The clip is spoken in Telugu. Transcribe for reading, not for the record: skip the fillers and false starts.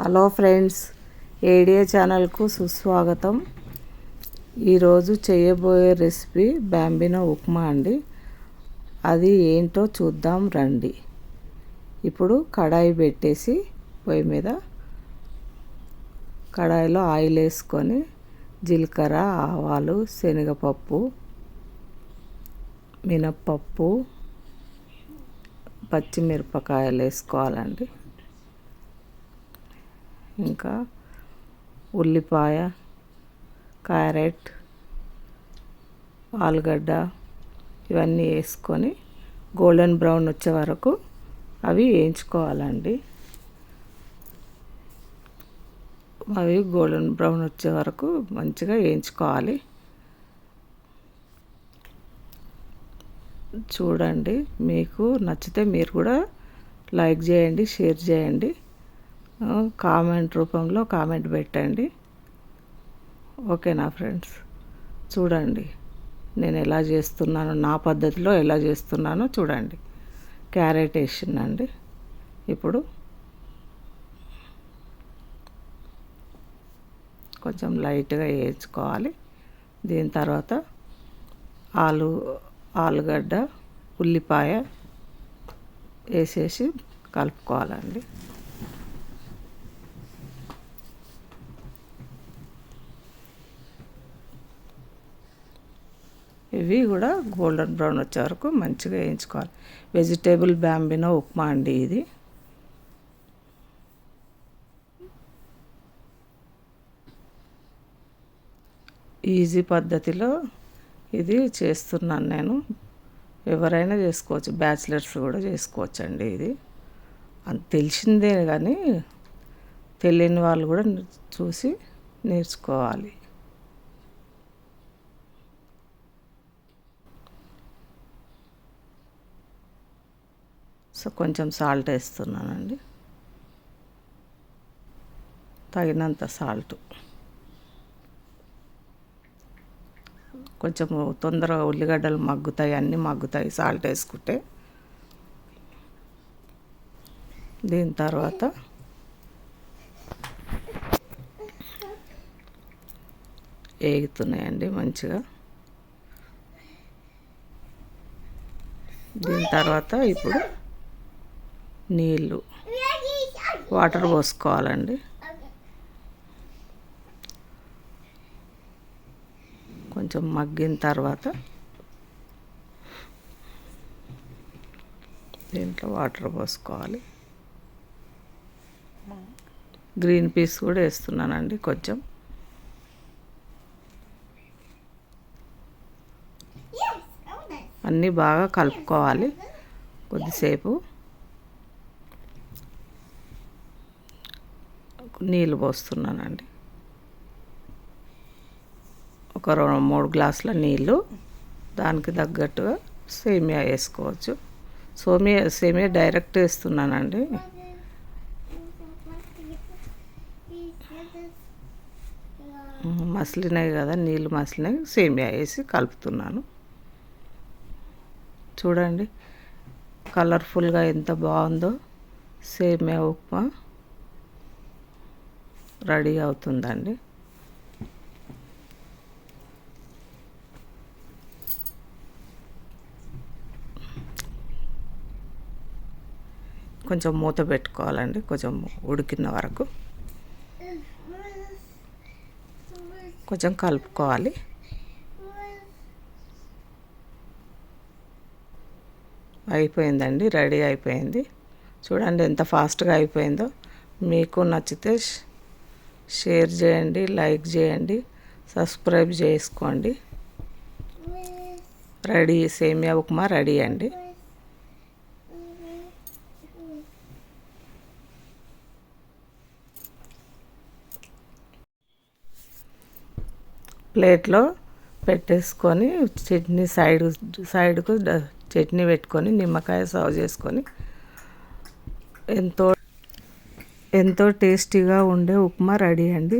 హలో ఫ్రెండ్స్, ఏడియా ఛానల్కు సుస్వాగతం. ఈరోజు చేయబోయే రెసిపీ బాంబినో ఉప్మా అండి. అది ఏంటో చూద్దాం రండి. ఇప్పుడు కడాయి పెట్టేసి పొయ్యి మీద కడాయిలో ఆయిల్ వేసుకొని జీలకర్ర, ఆవాలు, శనగపప్పు, మినప్పప్పు, పచ్చిమిరపకాయలు వేసుకోవాలండి. ఇంకా ఉల్లిపాయ, క్యారెట్, ఆలుగడ్డ ఇవన్నీ వేసుకొని గోల్డెన్ బ్రౌన్ వచ్చే వరకు అవి వేయించుకోవాలండి. అవి గోల్డెన్ బ్రౌన్ వచ్చే వరకు మంచిగా వేయించుకోవాలి. చూడండి, మీకు నచ్చితే మీరు కూడా లైక్ చేయండి, షేర్ చేయండి, కామెంట్ రూపంలో కామెంట్ పెట్టండి. ఓకేనా ఫ్రెండ్స్? చూడండి నేను ఎలా చేస్తున్నానో, నా పద్ధతిలో ఎలా చేస్తున్నానో చూడండి. క్యారెట్ వేసిందండి. ఇప్పుడు కొంచెం లైట్గా వేయించుకోవాలి. దీని తర్వాత ఆలుగడ్డ, ఉల్లిపాయ వేసేసి కలుపుకోవాలండి. ఇవి కూడా గోల్డెన్ బ్రౌన్ వచ్చే వరకు మంచిగా వేయించుకోవాలి. వెజిటేబుల్ బాంబినో ఉప్మా అండి ఇది. ఈజీ పద్ధతిలో ఇది చేస్తున్నాను నేను. ఎవరైనా చేసుకోవచ్చు, బ్యాచిలర్స్ కూడా చేసుకోవచ్చు అండి. ఇది అంత తెలిసిందే కానీ తెలియని వాళ్ళు కూడా చూసి నేర్చుకోవాలి. సో కొంచెం సాల్ట్ వేస్తున్నానండి, తగినంత సాల్ట్. కొంచెం తొందరగా ఉల్లిగడ్డలు మగ్గుతాయి, అన్నీ మగ్గుతాయి సాల్ట్ వేసుకుంటే. దీని తర్వాత వేగుతున్నాయండి మంచిగా. దీని తర్వాత ఇప్పుడు వాటర్ పోసుకోవాలండి. కొంచెం మగ్గిన తర్వాత దీంట్లో వాటర్ పోసుకోవాలి. గ్రీన్ పీస్ కూడా వేస్తున్నానండి కొంచెం. అన్నీ బాగా కలుపుకోవాలి. కొద్దిసేపు నీళ్ళు పోస్తున్నానండి. ఒక 2-3 గ్లాసుల నీళ్ళు. దానికి తగ్గట్టుగా సేమియా వేసుకోవచ్చు. సేమియా డైరెక్ట్ వేస్తున్నానండి. మసిలినాయి కదా, నీళ్ళు మసిలినాయి, సేమియా వేసి కలుపుతున్నాను. చూడండి కలర్ఫుల్గా ఎంత బాగుందో. సేమియా ఉప్మా రెడీ అవుతుందండి. కొంచెం మూత పెట్టుకోవాలండి, కొంచెం ఉడికిన వరకు కొంచెం కలుపుకోవాలి. అయిపోయిందండి, రెడీ అయిపోయింది. చూడండి ఎంత ఫాస్ట్గా అయిపోయిందో. మీకు నచ్చితే షేర్ చేయండి, లైక్ చేయండి, సబ్స్క్రైబ్ చేసుకోండి. రెడీ, సేమియా ఉప్మా రెడీ అండి. ప్లేట్లో పెట్టేసుకొని చట్నీ సైడ్కు చట్నీ పెట్టుకొని నిమ్మకాయ సర్వ్ చేసుకొని ఎంతో టేస్టీగా ఉండే ఉప్మా రెడీ అండి.